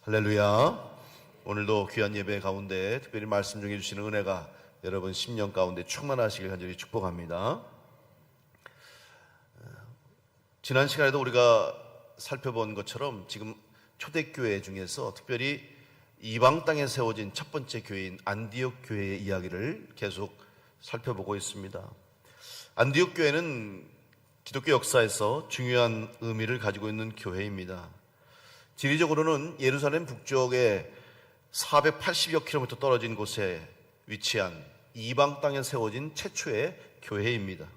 할렐루야. 오늘도 귀한 예배 가운데 특별히 말씀 중해 주시는 은혜가 여러분 심령 가운데 충만하시길 간절히 축복합니다. 지난 시간에도 우리가 살펴본 것처럼 지금 초대교회 중에서 특별히 이방 땅에 세워진 첫 번째 교회인 안디옥 교회의 이야기를 계속 살펴보고 있습니다. 안디옥 교회는 기독교 역사에서 중요한 의미를 가지고 있는 교회입니다. 지리적으로는 예루살렘 북쪽에 480여 킬로미터 떨어진 곳에 위치한 이방 땅에 세워진 최초의 교회입니다.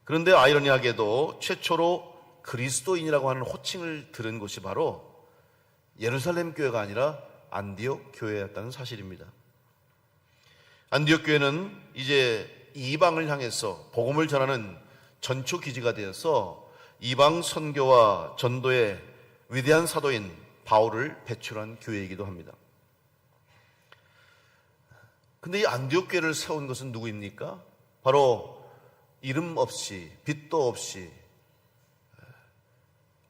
그런데 아이러니하게도 최초로 그리스도인이라고 하는 호칭을 들은 곳이 바로 예루살렘 교회가 아니라 안디옥 교회였다는 사실입니다. 안디옥 교회는 이제 이방을 향해서 복음을 전하는 전초 기지가 되어서 이방 선교와 전도의 위대한 사도인 바울을 배출한 교회이기도 합니다. 근데 이 안디옥 교회를 세운 것은 누구입니까? 바로 이름 없이 빛도 없이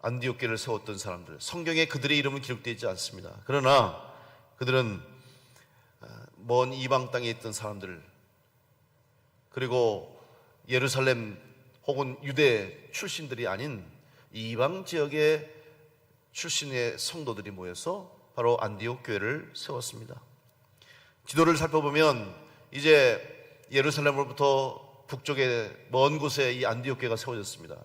안디옥 교회를 세웠던 사람들, 성경에 그들의 이름은 기록되어 있지 않습니다. 그러나 그들은 먼 이방 땅에 있던 사람들, 그리고 예루살렘 혹은 유대 출신들이 아닌 이방 지역의 출신의 성도들이 모여서 바로 안디옥 교회를 세웠습니다. 지도를 살펴보면 이제 예루살렘으로부터 북쪽의 먼 곳에 이 안디옥 교회가 세워졌습니다.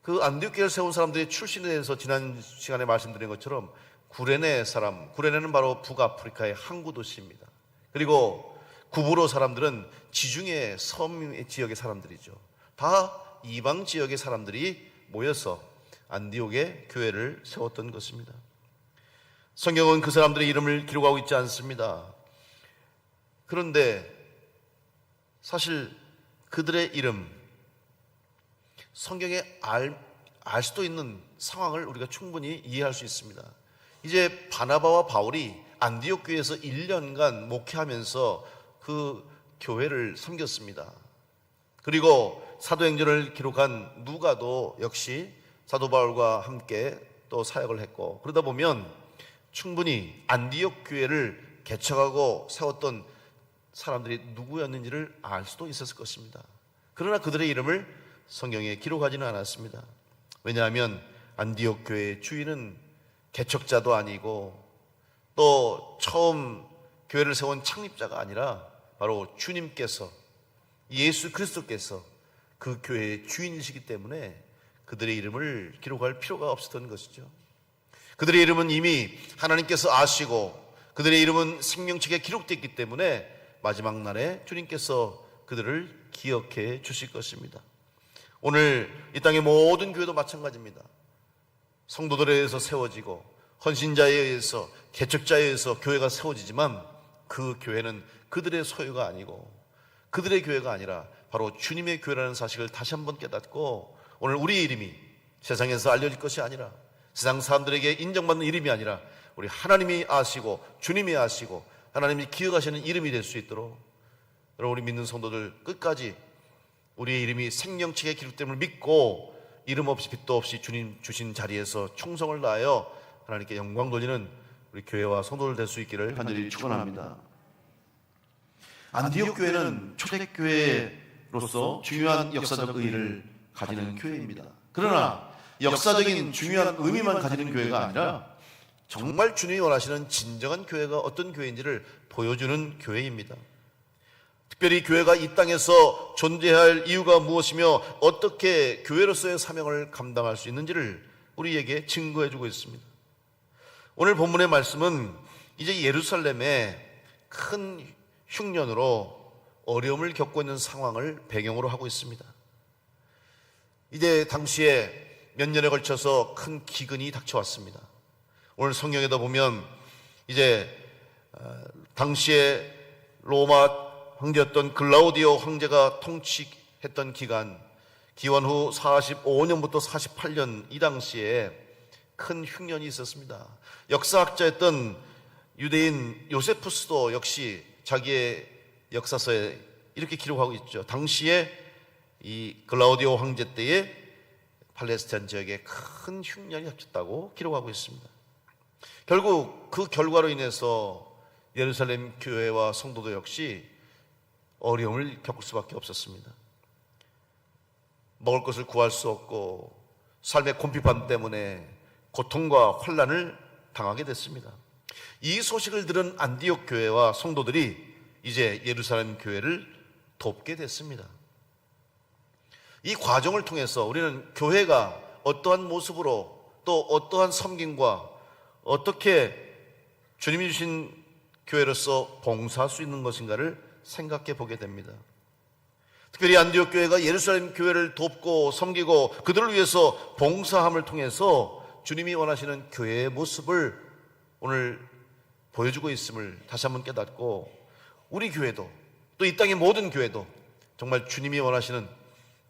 그 안디옥 교회를 세운 사람들의 출신에 대해서 지난 시간에 말씀드린 것처럼 구레네 사람, 구레네는 바로 북아프리카의 항구 도시입니다. 그리고 구브로 사람들은 지중해 섬 지역의 사람들이죠. 다 이방 지역의 사람들이 모여서 안디옥의 교회를 세웠던 것입니다. 성경은 그 사람들의 이름을 기록하고 있지 않습니다. 그런데 사실 그들의 이름, 성경에 알 수도 있는 상황을 우리가 충분히 이해할 수 있습니다. 이제 바나바와 바울이 안디옥 교회에서 1년간 목회하면서 그 교회를 섬겼습니다. 그리고 사도행전을 기록한 누가도 역시 사도 바울과 함께 또 사역을 했고, 그러다 보면 충분히 안디옥 교회를 개척하고 세웠던 사람들이 누구였는지를 알 수도 있었을 것입니다. 그러나 그들의 이름을 성경에 기록하지는 않았습니다. 왜냐하면 안디옥 교회의 주인은 개척자도 아니고 또 처음 교회를 세운 창립자가 아니라 바로 주님께서, 예수 그리스도께서 그 교회의 주인이시기 때문에 그들의 이름을 기록할 필요가 없었던 것이죠. 그들의 이름은 이미 하나님께서 아시고 그들의 이름은 생명책에 기록되어 있기 때문에 마지막 날에 주님께서 그들을 기억해 주실 것입니다. 오늘 이 땅의 모든 교회도 마찬가지입니다. 성도들에 의해서 세워지고 헌신자에 의해서, 개척자에 의해서 교회가 세워지지만 그 교회는 그들의 소유가 아니고 그들의 교회가 아니라 바로 주님의 교회라는 사실을 다시 한번 깨닫고, 오늘 우리의 이름이 세상에서 알려질 것이 아니라, 세상 사람들에게 인정받는 이름이 아니라 우리 하나님이 아시고 주님이 아시고 하나님이 기억하시는 이름이 될 수 있도록, 여러분 우리 믿는 성도들 끝까지 우리의 이름이 생명책에 기록됨을 믿고 이름 없이 빛도 없이 주님 주신 자리에서 충성을 다하여 하나님께 영광 돌리는 우리 교회와 성도들 될 수 있기를 간절히 축원합니다. 안디옥 교회는 초대교회로서 중요한 역사적 의의를 가지는 교회입니다. 그러나 역사적인 중요한 의미만 가지는 교회가 아니라 정말 주님이 원하시는 진정한 교회가 어떤 교회인지를 보여주는 교회입니다. 특별히 교회가 이 땅에서 존재할 이유가 무엇이며 어떻게 교회로서의 사명을 감당할 수 있는지를 우리에게 증거해주고 있습니다. 오늘 본문의 말씀은 이제 예루살렘에 큰 흉년으로 어려움을 겪고 있는 상황을 배경으로 하고 있습니다. 이제 당시에 몇 년에 걸쳐서 큰 기근이 닥쳐왔습니다. 오늘 성경에도 보면 이제 당시에 로마 황제였던 글라우디오 황제가 통치했던 기간, 기원 후 45년부터 48년 이 당시에 큰 흉년이 있었습니다. 역사학자였던 유대인 요세푸스도 역시 자기의 역사서에 이렇게 기록하고 있죠. 당시에 이 글라우디오 황제 때에 팔레스타인 지역에 큰 흉년이 닥쳤다고 기록하고 있습니다. 결국 그 결과로 인해서 예루살렘 교회와 성도도 역시 어려움을 겪을 수밖에 없었습니다. 먹을 것을 구할 수 없고 삶의 곤핍함 때문에 고통과 환난을 당하게 됐습니다. 이 소식을 들은 안디옥 교회와 성도들이 이제 예루살렘 교회를 돕게 됐습니다. 이 과정을 통해서 우리는 교회가 어떠한 모습으로 또 어떠한 섬김과 어떻게 주님이 주신 교회로서 봉사할 수 있는 것인가를 생각해 보게 됩니다. 특별히 안디옥 교회가 예루살렘 교회를 돕고 섬기고 그들을 위해서 봉사함을 통해서 주님이 원하시는 교회의 모습을 오늘 보여주고 있음을 다시 한번 깨닫고, 우리 교회도 또 이 땅의 모든 교회도 정말 주님이 원하시는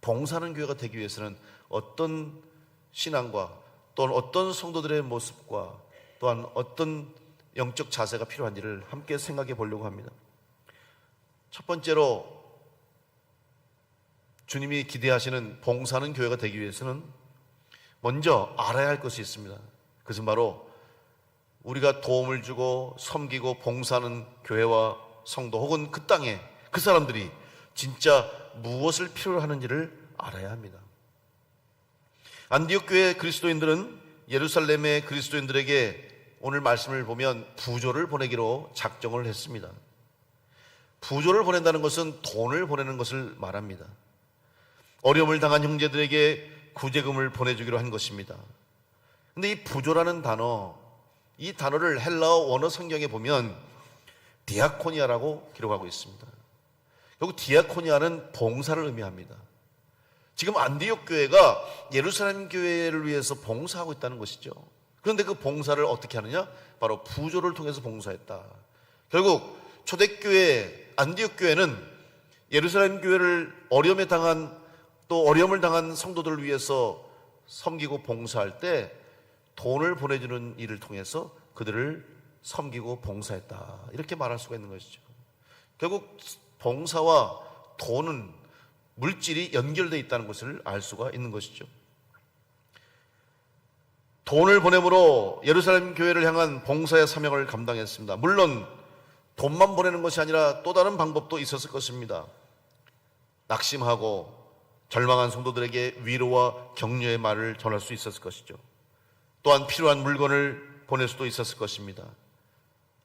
봉사하는 교회가 되기 위해서는 어떤 신앙과 또는 어떤 성도들의 모습과 또한 어떤 영적 자세가 필요한지를 함께 생각해 보려고 합니다. 첫 번째로 주님이 기대하시는 봉사하는 교회가 되기 위해서는 먼저 알아야 할 것이 있습니다. 그것은 바로 우리가 도움을 주고 섬기고 봉사하는 교회와 성도 혹은 그 땅에 그 사람들이 진짜 무엇을 필요로 하는지를 알아야 합니다. 안디옥 교회 그리스도인들은 예루살렘의 그리스도인들에게 오늘 말씀을 보면 부조를 보내기로 작정을 했습니다. 부조를 보낸다는 것은 돈을 보내는 것을 말합니다. 어려움을 당한 형제들에게 구제금을 보내주기로 한 것입니다. 근데 이 부조라는 단어, 이 단어를 헬라어 원어 성경에 보면 디아코니아라고 기록하고 있습니다. 결국 디아코니아는 봉사를 의미합니다. 지금 안디옥 교회가 예루살렘 교회를 위해서 봉사하고 있다는 것이죠. 그런데 그 봉사를 어떻게 하느냐? 바로 부조를 통해서 봉사했다. 결국 초대교회 안디옥 교회는 예루살렘 교회를 어려움에 당한 또 어려움을 당한 성도들을 위해서 섬기고 봉사할 때 돈을 보내주는 일을 통해서 그들을 섬기고 봉사했다, 이렇게 말할 수가 있는 것이죠. 결국 봉사와 돈은 물질이 연결되어 있다는 것을 알 수가 있는 것이죠. 돈을 보냄으로 예루살렘 교회를 향한 봉사의 사명을 감당했습니다. 물론 돈만 보내는 것이 아니라 또 다른 방법도 있었을 것입니다. 낙심하고 절망한 성도들에게 위로와 격려의 말을 전할 수 있었을 것이죠. 또한 필요한 물건을 보낼 수도 있었을 것입니다.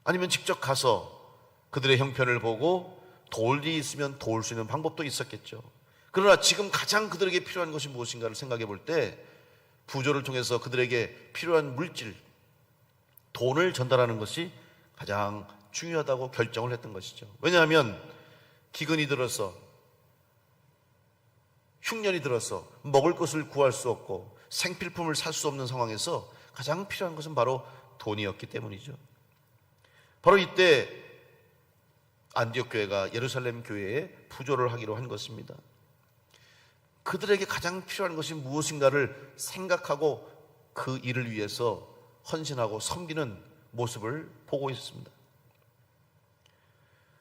아니면 직접 가서 그들의 형편을 보고 도울 일이 있으면 도울 수 있는 방법도 있었겠죠. 그러나 지금 가장 그들에게 필요한 것이 무엇인가를 생각해 볼 때 부조를 통해서 그들에게 필요한 물질, 돈을 전달하는 것이 가장 중요하다고 결정을 했던 것이죠. 왜냐하면 기근이 들어서 흉년이 들어서 먹을 것을 구할 수 없고 생필품을 살 수 없는 상황에서 가장 필요한 것은 바로 돈이었기 때문이죠. 바로 이때 안디옥 교회가 예루살렘 교회에 부조를 하기로 한 것입니다. 그들에게 가장 필요한 것이 무엇인가를 생각하고 그 일을 위해서 헌신하고 섬기는 모습을 보고 있습니다.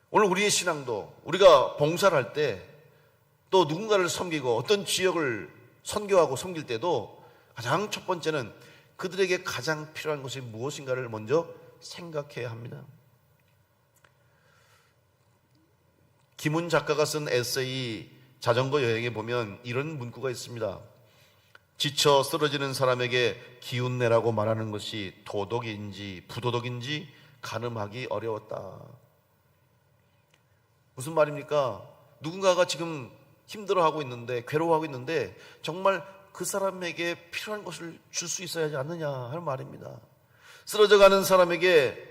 오늘 우리의 신앙도 우리가 봉사를 할 때 또 누군가를 섬기고 어떤 지역을 선교하고 섬길 때도 가장 첫 번째는 그들에게 가장 필요한 것이 무엇인가를 먼저 생각해야 합니다. 김훈 작가가 쓴 에세이 자전거 여행에 보면 이런 문구가 있습니다. 지쳐 쓰러지는 사람에게 기운내라고 말하는 것이 도덕인지 부도덕인지 가늠하기 어려웠다. 무슨 말입니까? 누군가가 지금 힘들어하고 있는데, 괴로워하고 있는데 정말 그 사람에게 필요한 것을 줄 수 있어야 하지 않느냐 하는 말입니다. 쓰러져가는 사람에게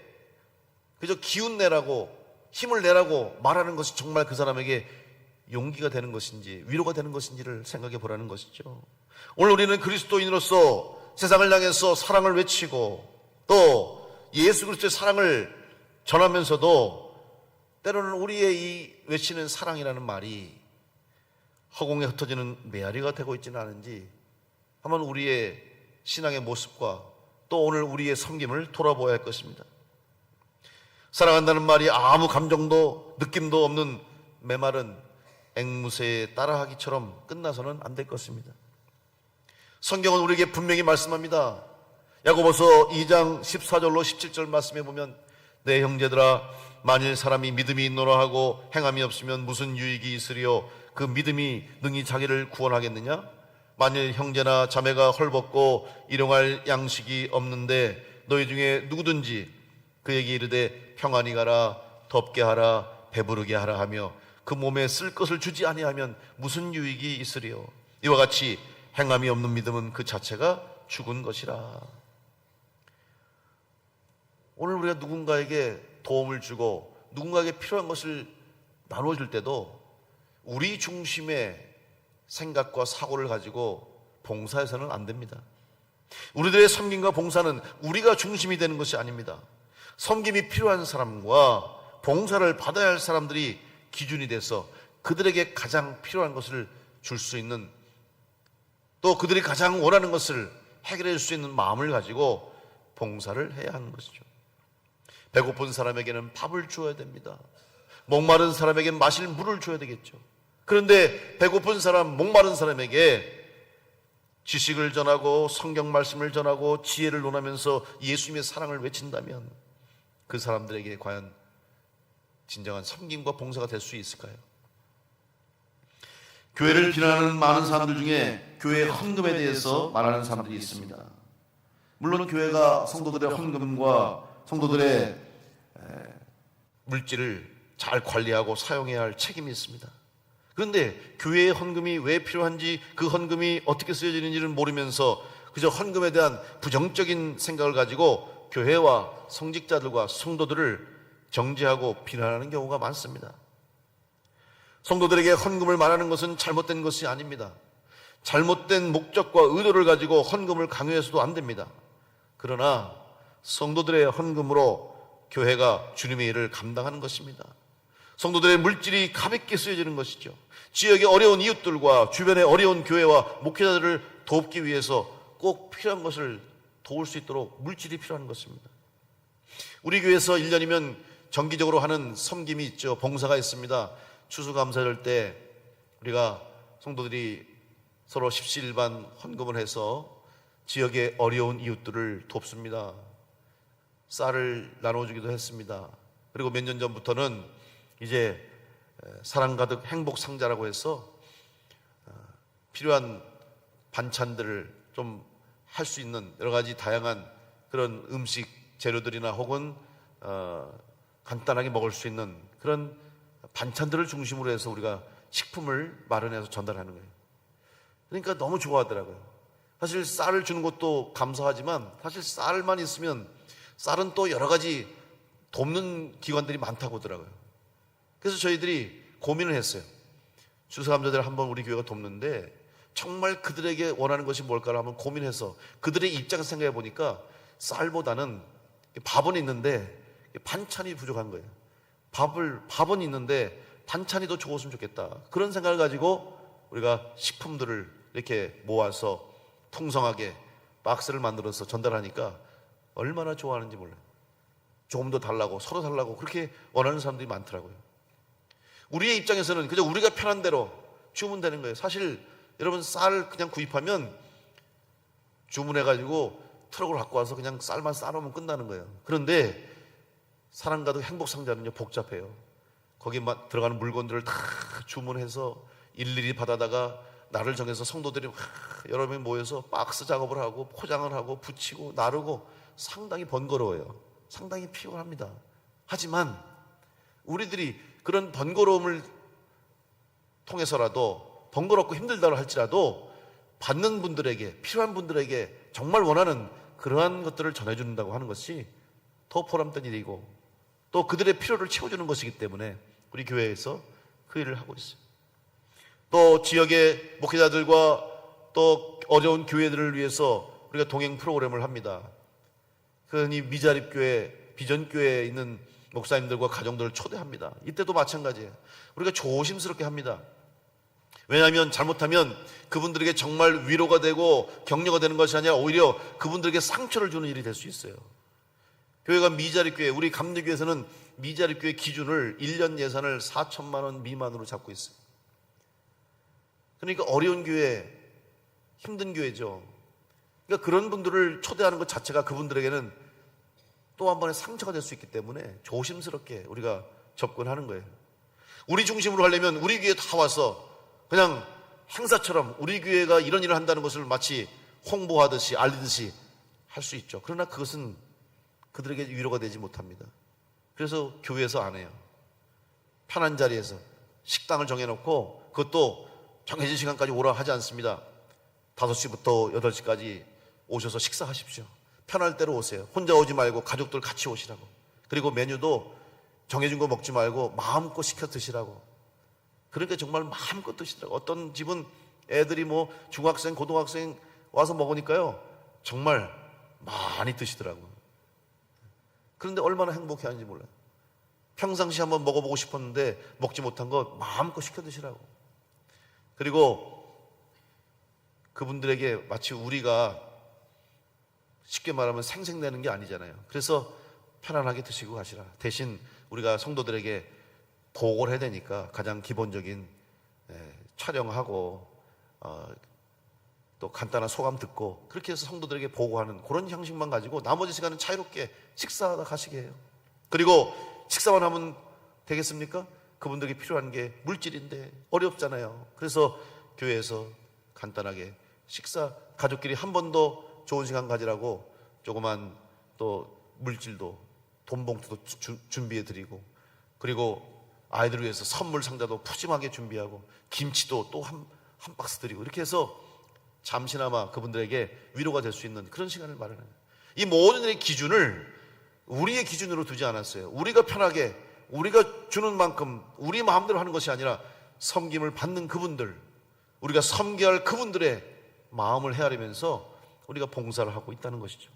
그저 기운내라고 힘을 내라고 말하는 것이 정말 그 사람에게 용기가 되는 것인지 위로가 되는 것인지를 생각해 보라는 것이죠. 오늘 우리는 그리스도인으로서 세상을 향해서 사랑을 외치고 또 예수 그리스도의 사랑을 전하면서도 때로는 우리의 이 외치는 사랑이라는 말이 허공에 흩어지는 메아리가 되고 있지는 않은지 한번 우리의 신앙의 모습과 또 오늘 우리의 섬김을 돌아보아야 할 것입니다. 사랑한다는 말이 아무 감정도 느낌도 없는 메마른 앵무새의 따라하기처럼 끝나서는 안 될 것입니다. 성경은 우리에게 분명히 말씀합니다. 야고보서 2장 14절로 17절 말씀에 보면 내 형제들아 만일 사람이 믿음이 있노라 하고 행함이 없으면 무슨 유익이 있으리요 그 믿음이 능히 자기를 구원하겠느냐? 만일 형제나 자매가 헐벗고 일용할 양식이 없는데 너희 중에 누구든지 그에게 이르되 평안히 가라 덥게 하라 배부르게 하라 하며 그 몸에 쓸 것을 주지 아니하면 무슨 유익이 있으리요? 이와 같이 행함이 없는 믿음은 그 자체가 죽은 것이라. 오늘 우리가 누군가에게 도움을 주고 누군가에게 필요한 것을 나눠줄 때도 우리 중심의 생각과 사고를 가지고 봉사해서는 안 됩니다. 우리들의 섬김과 봉사는 우리가 중심이 되는 것이 아닙니다. 섬김이 필요한 사람과 봉사를 받아야 할 사람들이 기준이 돼서 그들에게 가장 필요한 것을 줄 수 있는, 또 그들이 가장 원하는 것을 해결해 줄 수 있는 마음을 가지고 봉사를 해야 하는 것이죠. 배고픈 사람에게는 밥을 주어야 됩니다. 목마른 사람에게는 마실 물을 줘야 되겠죠. 그런데 배고픈 사람, 목마른 사람에게 지식을 전하고 성경 말씀을 전하고 지혜를 논하면서 예수님의 사랑을 외친다면 그 사람들에게 과연 진정한 섬김과 봉사가 될 수 있을까요? 교회를 비난하는 많은 사람들 중에 교회 헌금에 대해서 말하는 사람들이 있습니다. 물론 교회가 성도들의 헌금과 성도들의 물질을 잘 관리하고 사용해야 할 책임이 있습니다. 그런데 교회의 헌금이 왜 필요한지, 그 헌금이 어떻게 쓰여지는지를 모르면서 그저 헌금에 대한 부정적인 생각을 가지고 교회와 성직자들과 성도들을 정죄하고 비난하는 경우가 많습니다. 성도들에게 헌금을 말하는 것은 잘못된 것이 아닙니다. 잘못된 목적과 의도를 가지고 헌금을 강요해서도 안 됩니다. 그러나 성도들의 헌금으로 교회가 주님의 일을 감당하는 것입니다. 성도들의 물질이 가볍게 쓰여지는 것이죠. 지역의 어려운 이웃들과 주변의 어려운 교회와 목회자들을 돕기 위해서 꼭 필요한 것을 도울 수 있도록 물질이 필요한 것입니다. 우리 교회에서 1년이면 정기적으로 하는 섬김이 있죠. 봉사가 있습니다. 추수감사절 때 우리가 성도들이 서로 십시일반 헌금을 해서 지역의 어려운 이웃들을 돕습니다. 쌀을 나눠주기도 했습니다. 그리고 몇 년 전부터는 이제 사랑 가득 행복 상자라고 해서 필요한 반찬들을 좀 할 수 있는 여러 가지 다양한 그런 음식 재료들이나 혹은 간단하게 먹을 수 있는 그런 반찬들을 중심으로 해서 우리가 식품을 마련해서 전달하는 거예요. 그러니까 너무 좋아하더라고요. 사실 쌀을 주는 것도 감사하지만 사실 쌀만 있으면 쌀은 또 여러 가지 돕는 기관들이 많다고 하더라고요. 그래서 저희들이 고민을 했어요. 추수감사절을 한번 우리 교회가 돕는데 정말 그들에게 원하는 것이 뭘까를 한번 고민해서 그들의 입장에서 생각해 보니까 쌀보다는 밥은 있는데 반찬이 부족한 거예요. 밥은 있는데 반찬이 더 좋았으면 좋겠다. 그런 생각을 가지고 우리가 식품들을 이렇게 모아서 풍성하게 박스를 만들어서 전달하니까 얼마나 좋아하는지 몰라요. 조금 더 달라고, 서로 달라고 그렇게 원하는 사람들이 많더라고요. 우리의 입장에서는 그저 우리가 편한 대로 주면 되는 거예요. 사실 여러분 쌀 그냥 구입하면 주문해가지고 트럭을 갖고 와서 그냥 쌀만 싸놓으면 끝나는 거예요. 그런데 사랑 가득 행복 상자는요 복잡해요. 거기 들어가는 물건들을 다 주문해서 일일이 받아다가 날을 정해서 성도들이 여러 명이 모여서 박스 작업을 하고 포장을 하고 붙이고 나르고 상당히 번거로워요. 상당히 피곤합니다. 하지만 우리들이 그런 번거로움을 통해서라도 번거롭고 힘들다고 할지라도 받는 분들에게, 필요한 분들에게 정말 원하는 그러한 것들을 전해준다고 하는 것이 더 보람된 일이고 또 그들의 필요를 채워주는 것이기 때문에 우리 교회에서 그 일을 하고 있어요. 또 지역의 목회자들과 또 어려운 교회들을 위해서 우리가 동행 프로그램을 합니다. 흔히 미자립교회, 비전교회에 있는 목사님들과 가정들을 초대합니다. 이때도 마찬가지예요. 우리가 조심스럽게 합니다. 왜냐하면 잘못하면 그분들에게 정말 위로가 되고 격려가 되는 것이 아니라 오히려 그분들에게 상처를 주는 일이 될 수 있어요. 교회가 미자립교회, 우리 감리교회에서는 미자립교회 기준을 1년 예산을 4천만 원 미만으로 잡고 있어요. 그러니까 어려운 교회, 힘든 교회죠. 그러니까 그런 분들을 초대하는 것 자체가 그분들에게는 또 한 번의 상처가 될 수 있기 때문에 조심스럽게 우리가 접근하는 거예요. 우리 중심으로 하려면 우리 교회에 다 와서 그냥 행사처럼 우리 교회가 이런 일을 한다는 것을 마치 홍보하듯이 알리듯이 할 수 있죠. 그러나 그것은 그들에게 위로가 되지 못합니다. 그래서 교회에서 안 해요. 편한 자리에서 식당을 정해놓고 그것도 정해진 시간까지 오라 하지 않습니다. 5시부터 8시까지 오셔서 식사하십시오. 편할 대로 오세요. 혼자 오지 말고 가족들 같이 오시라고. 그리고 메뉴도 정해진 거 먹지 말고 마음껏 시켜 드시라고. 그러니까 정말 마음껏 드시더라고요. 어떤 집은 애들이 뭐 중학생, 고등학생 와서 먹으니까요 정말 많이 드시더라고요. 그런데 얼마나 행복해 하는지 몰라요. 평상시 한번 먹어보고 싶었는데 먹지 못한 거 마음껏 시켜 드시라고. 그리고 그분들에게 마치 우리가 쉽게 말하면 생색내는 게 아니잖아요. 그래서 편안하게 드시고 가시라. 대신 우리가 성도들에게 보고를 해야 되니까 가장 기본적인 촬영하고 또 간단한 소감 듣고 그렇게 해서 성도들에게 보고하는 그런 형식만 가지고 나머지 시간은 자유롭게 식사하다 가시게 해요. 그리고 식사만 하면 되겠습니까? 그분들에게 필요한 게 물질인데 어렵잖아요. 그래서 교회에서 간단하게 식사, 가족끼리 한 번 더 좋은 시간 가지라고 조그만 또 물질도 돈 봉투도 준비해 드리고, 그리고 아이들을 위해서 선물 상자도 푸짐하게 준비하고 김치도 또 한 박스 드리고, 이렇게 해서 잠시나마 그분들에게 위로가 될 수 있는 그런 시간을 마련해요. 이 모든 일의 기준을 우리의 기준으로 두지 않았어요. 우리가 편하게 우리가 주는 만큼 우리 마음대로 하는 것이 아니라 섬김을 받는 그분들, 우리가 섬겨야 할 그분들의 마음을 헤아리면서 우리가 봉사를 하고 있다는 것이죠.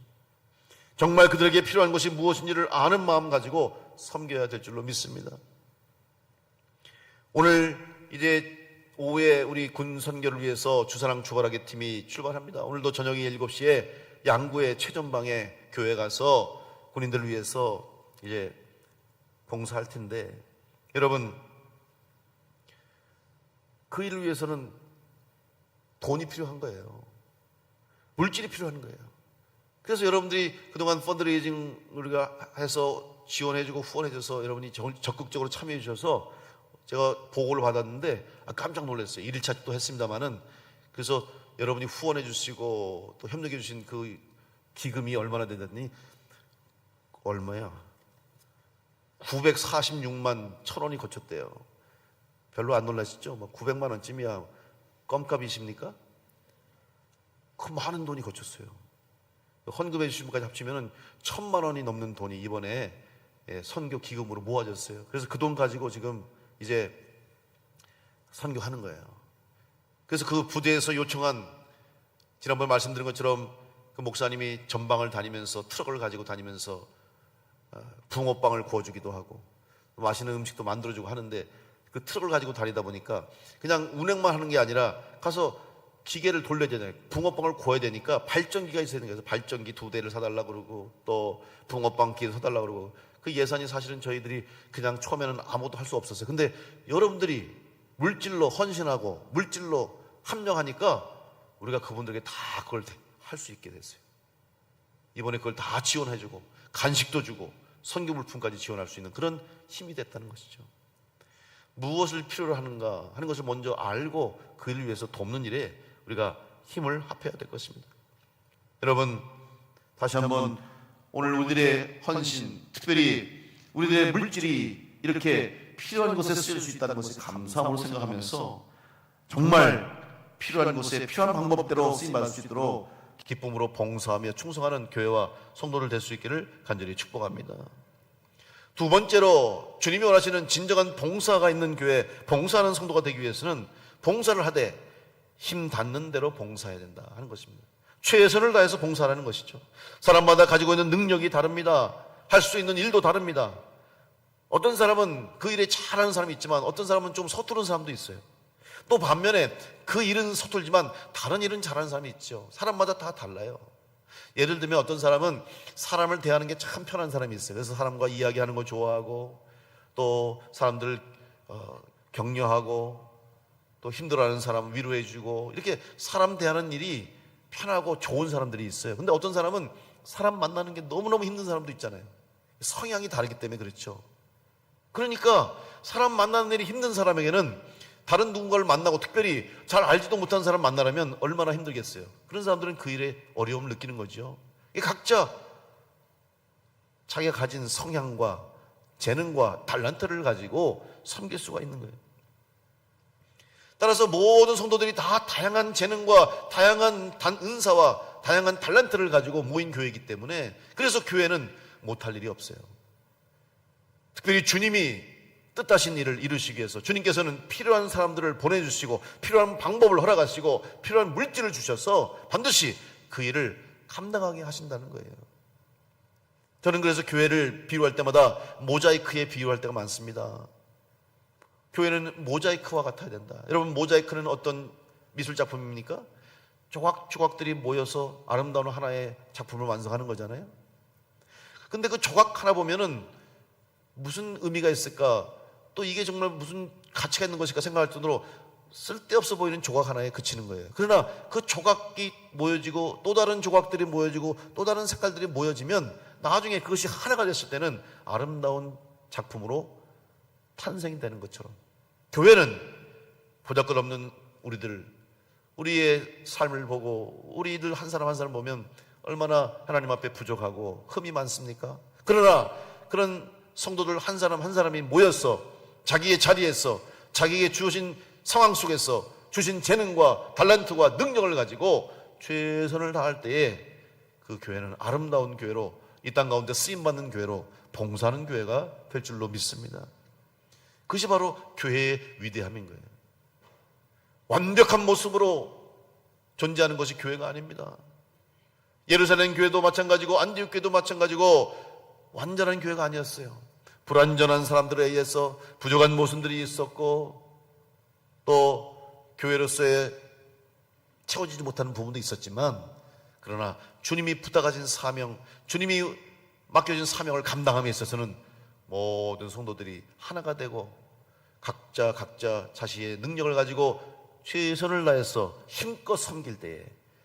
정말 그들에게 필요한 것이 무엇인지를 아는 마음 가지고 섬겨야 될 줄로 믿습니다. 오늘 이제 오후에 우리 군 선교를 위해서 주사랑 주바라기 팀이 출발합니다. 오늘도 저녁 7시에 양구의 최전방에 교회 가서 군인들을 위해서 이제 봉사할 텐데, 여러분 그 일을 위해서는 돈이 필요한 거예요. 물질이 필요한 거예요. 그래서 여러분들이 그동안 펀드레이징 우리가 해서 지원해주고 후원해줘서 여러분이 적극적으로 참여해 주셔서 제가 보고를 받았는데 깜짝 놀랐어요. 1일차 또 했습니다마는. 그래서 여러분이 후원해 주시고 또 협력해 주신 그 기금이 얼마나 되더니 얼마야? 946만 1,000원이 거쳤대요. 별로 안 놀라시죠? 뭐 900만 원쯤이야 껌값이십니까? 그 많은 돈이 거쳤어요. 헌금해 주신 분까지 합치면 1,000만 원이 넘는 돈이 이번에 선교 기금으로 모아졌어요. 그래서 그 돈 가지고 지금 이제 선교하는 거예요. 그래서 그 부대에서 요청한, 지난번에 말씀드린 것처럼 그 목사님이 전방을 다니면서 트럭을 가지고 다니면서 붕어빵을 구워주기도 하고 맛있는 음식도 만들어주고 하는데, 그 트럭을 가지고 다니다 보니까 그냥 운행만 하는 게 아니라 가서 기계를 돌려야 되잖아요. 붕어빵을 구워야 되니까 발전기가 있어야 되는 거예요. 발전기 2대를 사달라고 그러고 또 붕어빵 기계를 사달라고 그러고, 그 예산이 사실은 저희들이 그냥 처음에는 아무것도 할 수 없었어요. 근데 여러분들이 물질로 헌신하고 물질로 합력하니까 우리가 그분들에게 다 그걸 할 수 있게 됐어요. 이번에 그걸 다 지원해주고 간식도 주고 선교물품까지 지원할 수 있는 그런 힘이 됐다는 것이죠. 무엇을 필요로 하는가 하는 것을 먼저 알고 그 일을 위해서 돕는 일에 우리가 힘을 합해야 될 것입니다. 여러분, 다시 한번 오늘 우리들의 헌신, 특별히 우리들의 물질이 이렇게 필요한 곳에 쓰일 수 있다는 것에 감사함으로 생각하면서 정말 필요한 곳에 필요한 방법대로 쓰임받을 수 있도록 기쁨으로 봉사하며 충성하는 교회와 성도를 될 수 있기를 간절히 축복합니다. 두 번째로, 주님이 원하시는 진정한 봉사가 있는 교회, 봉사하는 성도가 되기 위해서는 봉사를 하되 힘 닿는 대로 봉사해야 된다 하는 것입니다. 최선을 다해서 봉사하는 것이죠. 사람마다 가지고 있는 능력이 다릅니다. 할 수 있는 일도 다릅니다. 어떤 사람은 그 일에 잘하는 사람이 있지만 어떤 사람은 좀 서투른 사람도 있어요. 또 반면에 그 일은 서툴지만 다른 일은 잘하는 사람이 있죠. 사람마다 다 달라요. 예를 들면 어떤 사람은 사람을 대하는 게 참 편한 사람이 있어요. 그래서 사람과 이야기하는 걸 좋아하고 또 사람들 격려하고 또 힘들어하는 사람 위로해주고, 이렇게 사람 대하는 일이 편하고 좋은 사람들이 있어요. 근데 어떤 사람은 사람 만나는 게 너무너무 힘든 사람도 있잖아요. 성향이 다르기 때문에 그렇죠. 그러니까 사람 만나는 일이 힘든 사람에게는 다른 누군가를 만나고 특별히 잘 알지도 못한 사람 만나려면 얼마나 힘들겠어요. 그런 사람들은 그 일에 어려움을 느끼는 거죠. 각자 자기가 가진 성향과 재능과 달란트를 가지고 섬길 수가 있는 거예요. 따라서 모든 성도들이 다 다양한 재능과 다양한 은사와 다양한 달란트를 가지고 모인 교회이기 때문에 그래서 교회는 못할 일이 없어요. 특별히 주님이 뜻하신 일을 이루시기 위해서 주님께서는 필요한 사람들을 보내주시고 필요한 방법을 허락하시고 필요한 물질을 주셔서 반드시 그 일을 감당하게 하신다는 거예요. 저는 그래서 교회를 비유할 때마다 모자이크에 비유할 때가 많습니다. 교회는 모자이크와 같아야 된다. 여러분, 모자이크는 어떤 미술 작품입니까? 조각조각들이 모여서 아름다운 하나의 작품을 완성하는 거잖아요. 근데 그 조각 하나 보면은 무슨 의미가 있을까? 또 이게 정말 무슨 가치가 있는 것일까 생각할 정도로 쓸데없어 보이는 조각 하나에 그치는 거예요. 그러나 그 조각이 모여지고 또 다른 조각들이 모여지고 또 다른 색깔들이 모여지면 나중에 그것이 하나가 됐을 때는 아름다운 작품으로 탄생이 되는 것처럼 교회는 보잘것없는 우리의 삶을 보고 우리들 한 사람 한 사람 보면 얼마나 하나님 앞에 부족하고 흠이 많습니까? 그러나 그런 성도들 한 사람 한 사람이 모여서 자기의 자리에서 자기에게 주신 상황 속에서 주신 재능과 달란트와 능력을 가지고 최선을 다할 때에 그 교회는 아름다운 교회로 이 땅 가운데 쓰임받는 교회로 봉사하는 교회가 될 줄로 믿습니다. 그것이 바로 교회의 위대함인 거예요. 완벽한 모습으로 존재하는 것이 교회가 아닙니다. 예루살렘 교회도 마찬가지고 안디옥 교회도 마찬가지고 완전한 교회가 아니었어요. 불완전한 사람들에 의해서 부족한 모습들이 있었고 또 교회로서의 채워지지 못하는 부분도 있었지만 그러나 주님이 부탁하신 사명, 주님이 맡겨진 사명을 감당함에 있어서는 모든 성도들이 하나가 되고 각자 자신의 능력을 가지고 최선을 다해서 힘껏 섬길 때에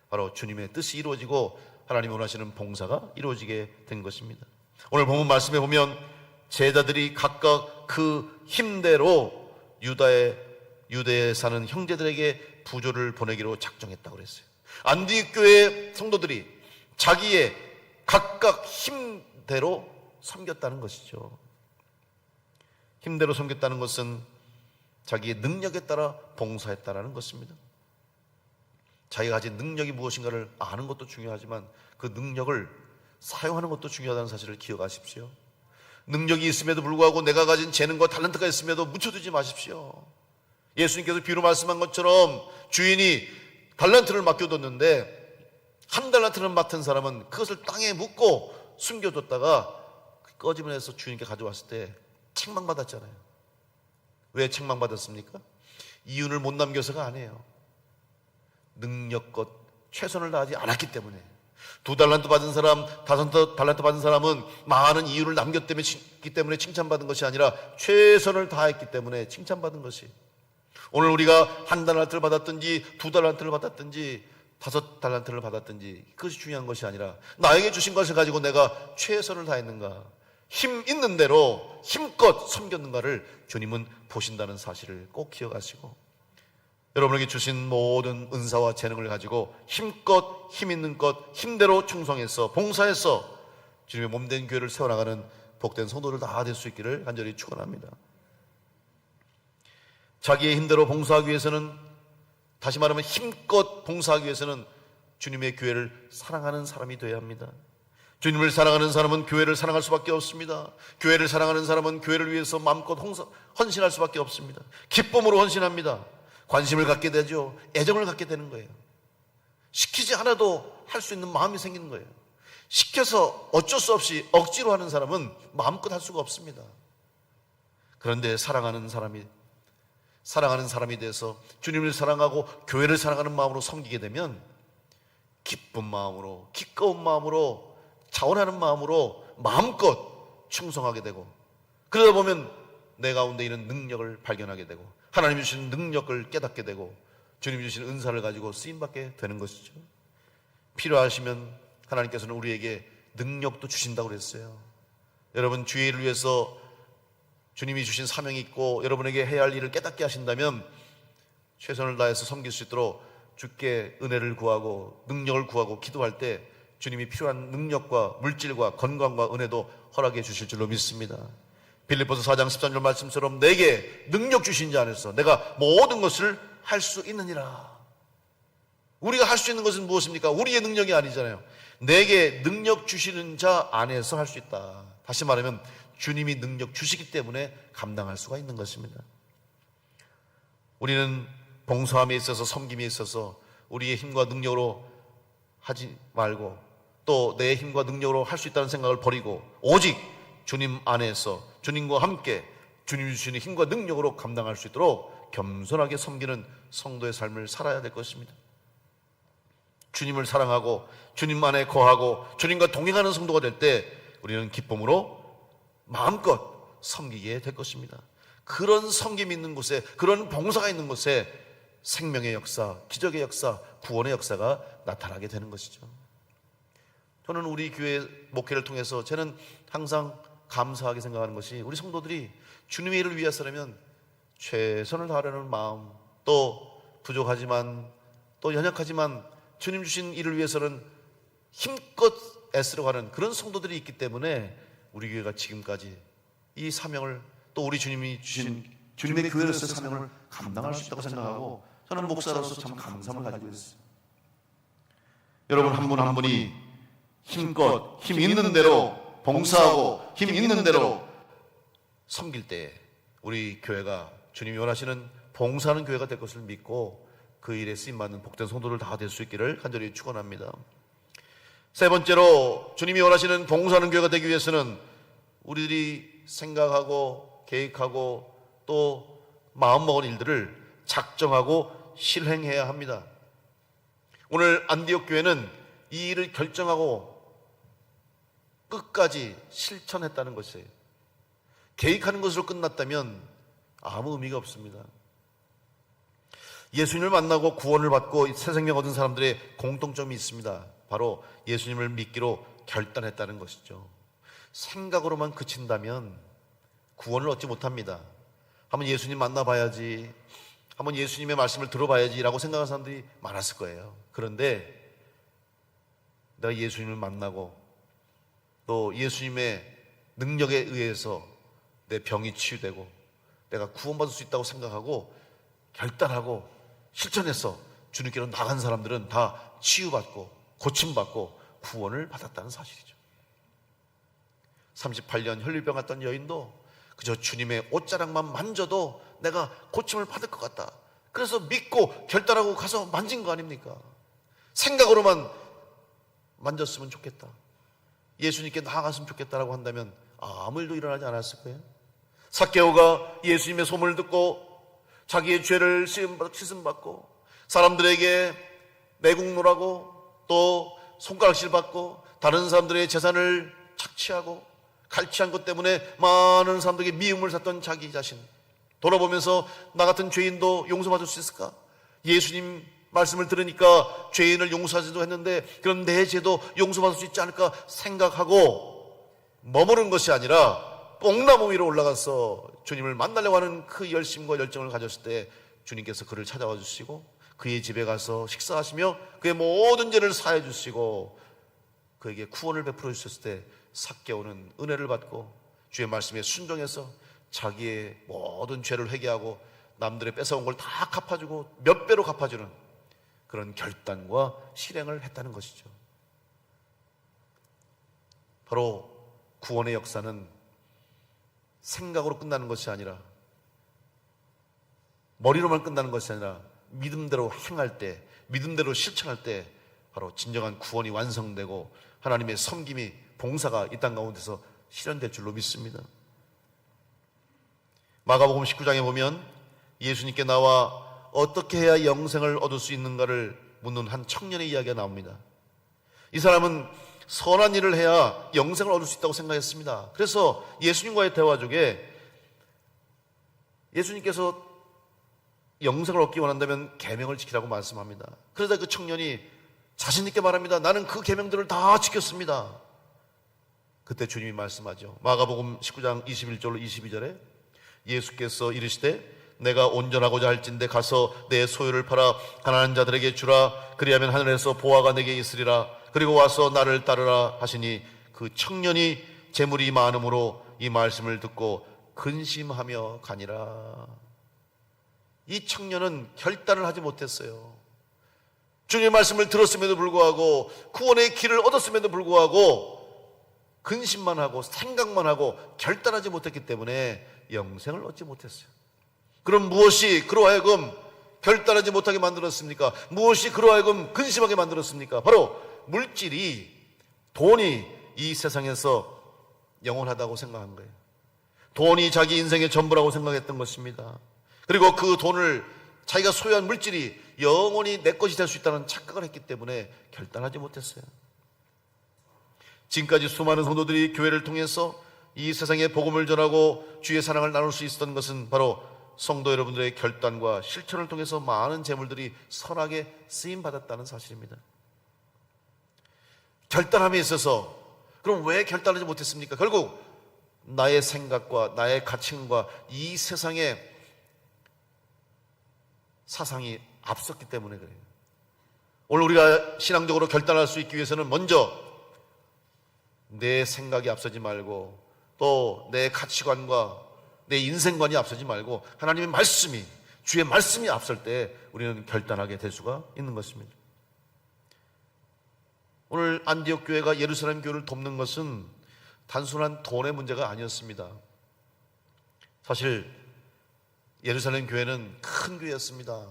바로 주님의 뜻이 이루어지고 하나님이 원하시는 봉사가 이루어지게 된 것입니다. 오늘 본문 말씀에 보면 제자들이 각각 그 힘대로 유대에 사는 형제들에게 부조를 보내기로 작정했다고 그랬어요. 안디옥 교회 성도들이 자기의 각각 힘대로 섬겼다는 것이죠. 힘대로 섬겼다는 것은 자기의 능력에 따라 봉사했다라는 것입니다. 자기가 가진 능력이 무엇인가를 아는 것도 중요하지만 그 능력을 사용하는 것도 중요하다는 사실을 기억하십시오. 능력이 있음에도 불구하고 내가 가진 재능과 탤런트가 있음에도 묻혀두지 마십시오. 예수님께서 비유로 말씀한 것처럼 주인이 달란트를 맡겨뒀는데 한 달란트를 맡은 사람은 그것을 땅에 묻고 숨겨뒀다가 꺼짐을 해서 주인께 가져왔을 때 책망받았잖아요. 왜 책망받았습니까? 이윤을 못 남겨서가 아니에요. 능력껏 최선을 다하지 않았기 때문에. 2달란트 받은 사람, 5달란트 받은 사람은 많은 이유를 남겼기 때문에 칭찬받은 것이 아니라 최선을 다했기 때문에 칭찬받은 것이. 오늘 우리가 1달란트를 받았든지 2달란트를 받았든지 5달란트를 받았든지 그것이 중요한 것이 아니라 나에게 주신 것을 가지고 내가 최선을 다했는가, 힘 있는 대로 힘껏 섬겼는가를 주님은 보신다는 사실을 꼭 기억하시고 여러분에게 주신 모든 은사와 재능을 가지고 힘껏 힘 있는 것 힘대로 충성해서 봉사해서 주님의 몸된 교회를 세워나가는 복된 성도들 다 될 수 있기를 간절히 축원합니다. 자기의 힘대로 봉사하기 위해서는, 다시 말하면 힘껏 봉사하기 위해서는 주님의 교회를 사랑하는 사람이 되어야 합니다. 주님을 사랑하는 사람은 교회를 사랑할 수밖에 없습니다. 교회를 사랑하는 사람은 교회를 위해서 마음껏 헌신할 수밖에 없습니다. 기쁨으로 헌신합니다. 관심을 갖게 되죠. 애정을 갖게 되는 거예요. 시키지 않아도 할 수 있는 마음이 생기는 거예요. 시켜서 어쩔 수 없이 억지로 하는 사람은 마음껏 할 수가 없습니다. 그런데 사랑하는 사람이 돼서 주님을 사랑하고 교회를 사랑하는 마음으로 섬기게 되면 기쁜 마음으로, 기꺼운 마음으로, 자원하는 마음으로 마음껏 충성하게 되고 그러다 보면 내 가운데 있는 능력을 발견하게 되고 하나님이 주신 능력을 깨닫게 되고 주님이 주신 은사를 가지고 쓰임받게 되는 것이죠. 필요하시면 하나님께서는 우리에게 능력도 주신다고 그랬어요. 여러분 주의 일을 위해서 주님이 주신 사명이 있고 여러분에게 해야 할 일을 깨닫게 하신다면 최선을 다해서 섬길 수 있도록 주께 은혜를 구하고 능력을 구하고 기도할 때 주님이 필요한 능력과 물질과 건강과 은혜도 허락해 주실 줄로 믿습니다. 빌립보서 4장 13절 말씀처럼 내게 능력 주신 자 안에서 내가 모든 것을 할 수 있느니라. 우리가 할 수 있는 것은 무엇입니까? 우리의 능력이 아니잖아요. 내게 능력 주시는 자 안에서 할 수 있다. 다시 말하면 주님이 능력 주시기 때문에 감당할 수가 있는 것입니다. 우리는 봉사함에 있어서 섬김에 있어서 우리의 힘과 능력으로 하지 말고 또 내 힘과 능력으로 할 수 있다는 생각을 버리고 오직 주님 안에서 주님과 함께 주님이 주시는 힘과 능력으로 감당할 수 있도록 겸손하게 섬기는 성도의 삶을 살아야 될 것입니다. 주님을 사랑하고 주님 안에 거하고 주님과 동행하는 성도가 될 때 우리는 기쁨으로 마음껏 섬기게 될 것입니다. 그런 섬김이 있는 곳에, 그런 봉사가 있는 곳에 생명의 역사, 기적의 역사, 구원의 역사가 나타나게 되는 것이죠. 저는 우리 교회 목회를 통해서 저는 항상 감사하게 생각하는 것이 우리 성도들이 주님의 일을 위해서라면 최선을 다하려는 마음, 또 부족하지만 또 연약하지만 주님 주신 일을 위해서는 힘껏 애쓰러가는 그런 성도들이 있기 때문에 우리 교회가 지금까지 이 사명을 또 우리 주님이 주신 주님의 교회로서의 사명을 감당할 수 있다고 생각하고 저는 목사로서 참 감사함을 가지고 있어요. 여러분 한 분 한 분이 힘껏 힘 있는 대로 봉사하고 힘 있는 대로 섬길 때 우리 교회가 주님이 원하시는 봉사하는 교회가 될 것을 믿고 그 일에 쓰임받는 복된 성도들 다 될 수 있기를 간절히 축원합니다. 세 번째로 주님이 원하시는 봉사하는 교회가 되기 위해서는 우리들이 생각하고 계획하고 또 마음먹은 일들을 작정하고 실행해야 합니다. 오늘 안디옥 교회는 이 일을 결정하고 끝까지 실천했다는 것이에요. 계획하는 것으로 끝났다면 아무 의미가 없습니다. 예수님을 만나고 구원을 받고 새 생명 얻은 사람들의 공통점이 있습니다. 바로 예수님을 믿기로 결단했다는 것이죠. 생각으로만 그친다면 구원을 얻지 못합니다. 한번 예수님 만나봐야지, 한번 예수님의 말씀을 들어봐야지 라고 생각하는 사람들이 많았을 거예요. 그런데 내가 예수님을 만나고 또 예수님의 능력에 의해서 내 병이 치유되고 내가 구원받을 수 있다고 생각하고 결단하고 실천해서 주님께로 나간 사람들은 다 치유받고 고침받고 구원을 받았다는 사실이죠. 38년 혈류병 왔던 여인도 그저 주님의 옷자락만 만져도 내가 고침을 받을 것 같다. 그래서 믿고 결단하고 가서 만진 거 아닙니까? 생각으로만 만졌으면 좋겠다, 예수님께 나아갔으면 좋겠다라고 한다면 아무 일도 일어나지 않았을 거예요. 삭개오가 예수님의 소문을 듣고 자기의 죄를 씻음받고 사람들에게 매국노라고 또 손가락질 받고 다른 사람들의 재산을 착취하고 갈취한 것 때문에 많은 사람들에게 미움을 샀던 자기 자신, 돌아보면서 나 같은 죄인도 용서받을 수 있을까? 예수님 말씀을 들으니까 죄인을 용서하지도 했는데 그럼 내 죄도 용서받을 수 있지 않을까 생각하고 머무른 것이 아니라 뽕나무 위로 올라가서 주님을 만나려고 하는 그 열심과 열정을 가졌을 때 주님께서 그를 찾아와 주시고 그의 집에 가서 식사하시며 그의 모든 죄를 사해 주시고 그에게 구원을 베풀어 주셨을 때 삭개오는 은혜를 받고 주의 말씀에 순종해서 자기의 모든 죄를 회개하고 남들의 뺏어온 걸 다 갚아주고 몇 배로 갚아주는 그런 결단과 실행을 했다는 것이죠. 바로 구원의 역사는 생각으로 끝나는 것이 아니라 머리로만 끝나는 것이 아니라 믿음대로 행할 때, 믿음대로 실천할 때 바로 진정한 구원이 완성되고 하나님의 섬김이, 봉사가 이 땅 가운데서 실현될 줄로 믿습니다. 마가복음 19장에 보면 예수님께 나와 어떻게 해야 영생을 얻을 수 있는가를 묻는 한 청년의 이야기가 나옵니다. 이 사람은 선한 일을 해야 영생을 얻을 수 있다고 생각했습니다. 그래서 예수님과의 대화 중에 예수님께서 영생을 얻기 원한다면 계명을 지키라고 말씀합니다. 그러다 그 청년이 자신 있게 말합니다. 나는 그 계명들을 다 지켰습니다. 그때 주님이 말씀하죠. 마가복음 19장 21절로 22절에 예수께서 이르시되 내가 온전하고자 할진대 가서 내 소유를 팔아 가난한 자들에게 주라. 그리하면 하늘에서 보화가 내게 있으리라. 그리고 와서 나를 따르라 하시니 그 청년이 재물이 많음으로 이 말씀을 듣고 근심하며 가니라. 이 청년은 결단을 하지 못했어요. 주님의 말씀을 들었음에도 불구하고 구원의 길을 얻었음에도 불구하고 근심만 하고 생각만 하고 결단하지 못했기 때문에 영생을 얻지 못했어요. 그럼 무엇이 그로 하여금 결단하지 못하게 만들었습니까? 무엇이 그로 하여금 근심하게 만들었습니까? 바로 물질이, 돈이 이 세상에서 영원하다고 생각한 거예요. 돈이 자기 인생의 전부라고 생각했던 것입니다. 그리고 그 돈을 자기가 소유한 물질이 영원히 내 것이 될 수 있다는 착각을 했기 때문에 결단하지 못했어요. 지금까지 수많은 성도들이 교회를 통해서 이 세상에 복음을 전하고 주의 사랑을 나눌 수 있었던 것은 바로 성도 여러분들의 결단과 실천을 통해서 많은 재물들이 선하게 쓰임받았다는 사실입니다. 결단함에 있어서 그럼 왜 결단하지 못했습니까? 결국 나의 생각과 나의 가치관과 이 세상의 사상이 앞섰기 때문에 그래요. 오늘 우리가 신앙적으로 결단할 수 있기 위해서는 먼저 내 생각이 앞서지 말고 또 내 가치관과 내 인생관이 앞서지 말고 하나님의 말씀이, 주의 말씀이 앞설 때 우리는 결단하게 될 수가 있는 것입니다. 오늘 안디옥 교회가 예루살렘 교회를 돕는 것은 단순한 돈의 문제가 아니었습니다. 사실 예루살렘 교회는 큰 교회였습니다.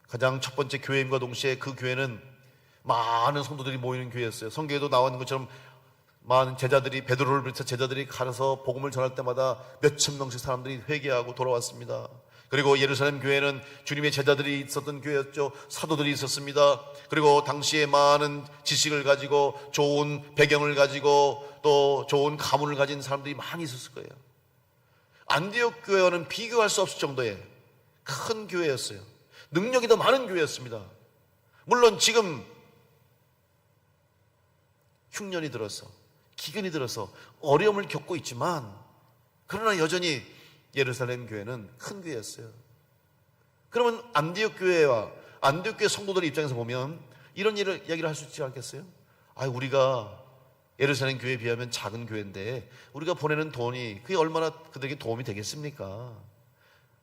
가장 첫 번째 교회임과 동시에 그 교회는 많은 성도들이 모이는 교회였어요. 성경에도 나와 있는 것처럼 많은 제자들이, 베드로를 비롯해 제자들이 가서 복음을 전할 때마다 몇천 명씩 사람들이 회개하고 돌아왔습니다. 그리고 예루살렘 교회는 주님의 제자들이 있었던 교회였죠. 사도들이 있었습니다. 그리고 당시에 많은 지식을 가지고 좋은 배경을 가지고 또 좋은 가문을 가진 사람들이 많이 있었을 거예요. 안디옥 교회와는 비교할 수 없을 정도의 큰 교회였어요. 능력이 더 많은 교회였습니다. 물론 지금 흉년이 들어서, 기근이 들어서 어려움을 겪고 있지만 그러나 여전히 예루살렘 교회는 큰 교회였어요. 그러면 안디옥 교회와 안디옥 교회 성도들 입장에서 보면 이런 이야기를 할 수 있지 않겠어요? 우리가 예루살렘 교회에 비하면 작은 교회인데 우리가 보내는 돈이 그게 얼마나 그들에게 도움이 되겠습니까?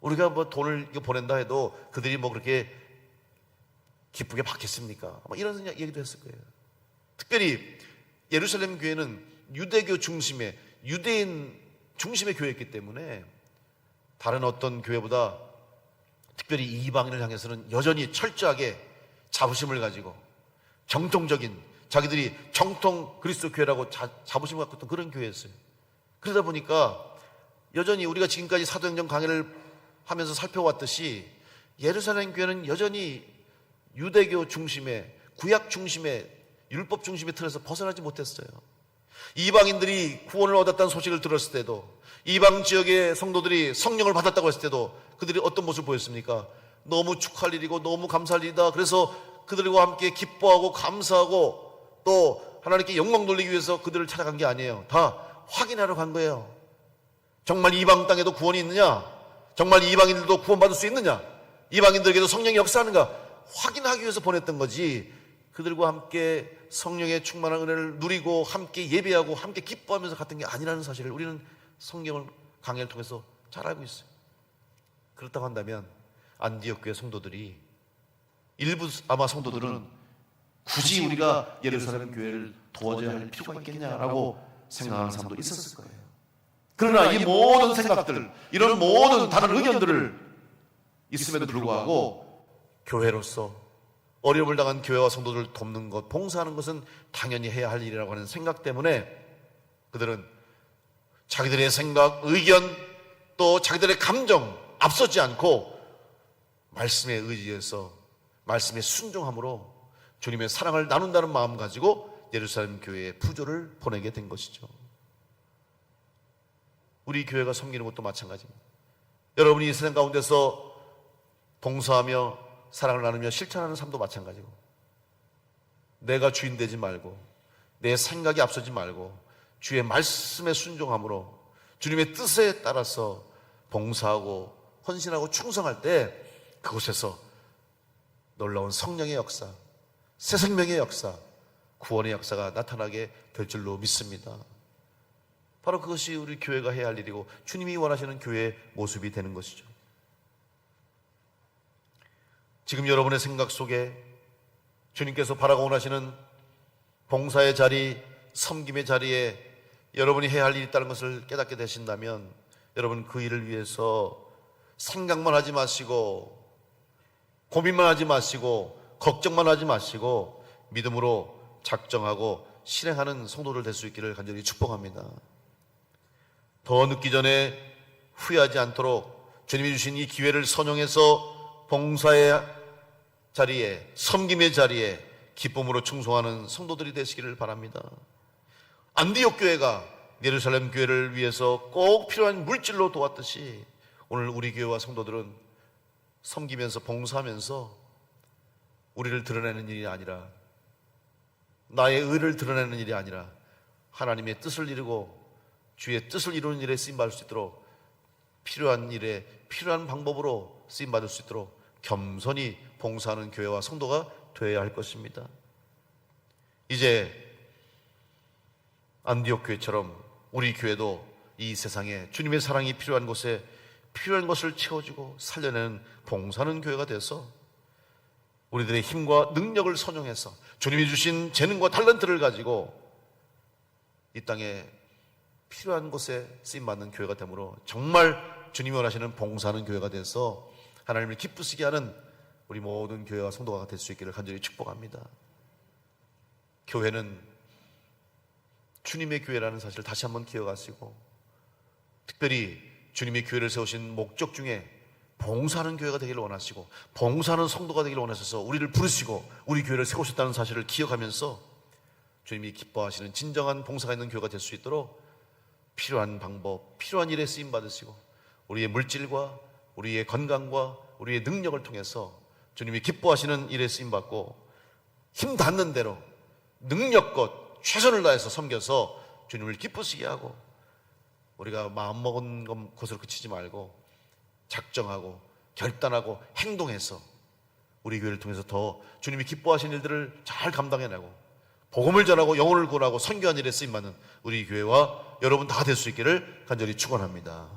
우리가 뭐 돈을 보낸다 해도 그들이 뭐 그렇게 기쁘게 받겠습니까? 이런 얘기도 했을 거예요. 특별히 예루살렘 교회는 유대교 중심의, 유대인 중심의 교회였기 때문에 다른 어떤 교회보다 특별히 이방인을 향해서는 여전히 철저하게 자부심을 가지고 정통적인, 자기들이 정통 그리스도 교회라고 자부심을 갖고 있던 그런 교회였어요. 그러다 보니까 여전히 우리가 지금까지 사도행전 강해를 하면서 살펴왔듯이 예루살렘 교회는 여전히 유대교 중심의, 구약 중심의, 율법 중심의 틀에서 벗어나지 못했어요. 이방인들이 구원을 얻었다는 소식을 들었을 때도, 이방 지역의 성도들이 성령을 받았다고 했을 때도 그들이 어떤 모습을 보였습니까? 너무 축하할 일이고 너무 감사할 일이다. 그래서 그들과 함께 기뻐하고 감사하고 또 하나님께 영광 돌리기 위해서 그들을 찾아간 게 아니에요. 다 확인하러 간 거예요. 정말 이방 땅에도 구원이 있느냐? 정말 이방인들도 구원받을 수 있느냐? 이방인들에게도 성령이 역사하는가? 확인하기 위해서 보냈던 거지, 그들과 함께 성령의 충만한 은혜를 누리고 함께 예배하고 함께 기뻐하면서 갔던 게 아니라는 사실을 우리는 성경을 강해를 통해서 잘 알고 있어요. 그렇다고 한다면 안디옥 교회 성도들이, 일부 아마 성도들은 굳이 우리가 예루살렘 교회를 도와줘야 할 필요가 있겠냐라고 생각하는 사람도 있었을 거예요. 그러나 이 모든 생각들, 이런 모든 다른 의견들을 있음에도 불구하고 교회로서 어려움을 당한 교회와 성도들을 돕는 것, 봉사하는 것은 당연히 해야 할 일이라고 하는 생각 때문에 그들은 자기들의 생각, 의견, 또 자기들의 감정 앞서지 않고 말씀에 의지해서 말씀에 순종함으로 주님의 사랑을 나눈다는 마음 가지고 예루살렘 교회에 부조를 보내게 된 것이죠. 우리 교회가 섬기는 것도 마찬가지입니다. 여러분이 이 세상 가운데서 봉사하며 사랑을 나누며 실천하는 삶도 마찬가지고, 내가 주인 되지 말고 내 생각이 앞서지 말고 주의 말씀에 순종함으로 주님의 뜻에 따라서 봉사하고 헌신하고 충성할 때 그곳에서 놀라운 성령의 역사, 새 생명의 역사, 구원의 역사가 나타나게 될 줄로 믿습니다. 바로 그것이 우리 교회가 해야 할 일이고 주님이 원하시는 교회의 모습이 되는 것이죠. 지금 여러분의 생각 속에 주님께서 바라고 원하시는 봉사의 자리, 섬김의 자리에 여러분이 해야 할 일이 있다는 것을 깨닫게 되신다면 여러분 그 일을 위해서 생각만 하지 마시고 고민만 하지 마시고 걱정만 하지 마시고 믿음으로 작정하고 실행하는 성도들 될 수 있기를 간절히 축복합니다. 더 늦기 전에 후회하지 않도록 주님이 주신 이 기회를 선용해서 봉사의 자리에, 섬김의 자리에 기쁨으로 충성하는 성도들이 되시기를 바랍니다. 안디옥 교회가 예루살렘 교회를 위해서 꼭 필요한 물질로 도왔듯이 오늘 우리 교회와 성도들은 섬기면서 봉사하면서 우리를 드러내는 일이 아니라, 나의 의를 드러내는 일이 아니라 하나님의 뜻을 이루고 주의 뜻을 이루는 일에 쓰임받을 수 있도록 필요한 일에 필요한 방법으로 쓰임받을 수 있도록 겸손히 봉사하는 교회와 성도가 되어야 할 것입니다. 이제 안디옥 교회처럼 우리 교회도 이 세상에 주님의 사랑이 필요한 곳에 필요한 것을 채워주고 살려내는 봉사하는 교회가 돼서 우리들의 힘과 능력을 선용해서 주님이 주신 재능과 탤런트를 가지고 이 땅에 필요한 곳에 쓰임받는 교회가 되므로 정말 주님이 원하시는 봉사하는 교회가 돼서 하나님을 기쁘시게 하는 우리 모든 교회와 성도가 될 수 있기를 간절히 축복합니다. 교회는 주님의 교회라는 사실을 다시 한번 기억하시고, 특별히 주님이 교회를 세우신 목적 중에 봉사하는 교회가 되기를 원하시고 봉사하는 성도가 되기를 원하셔서 우리를 부르시고 우리 교회를 세우셨다는 사실을 기억하면서 주님이 기뻐하시는 진정한 봉사가 있는 교회가 될 수 있도록 필요한 방법, 필요한 일에 쓰임받으시고 우리의 물질과 우리의 건강과 우리의 능력을 통해서 주님이 기뻐하시는 일에 쓰임받고 힘 닿는 대로 능력껏 최선을 다해서 섬겨서 주님을 기쁘시게 하고, 우리가 마음먹은 것으로 그치지 말고 작정하고 결단하고 행동해서 우리 교회를 통해서 더 주님이 기뻐하시는 일들을 잘 감당해내고 복음을 전하고 영혼을 구원하고 선교한 일에 쓰임받는 우리 교회와 여러분 다 될 수 있기를 간절히 축원합니다.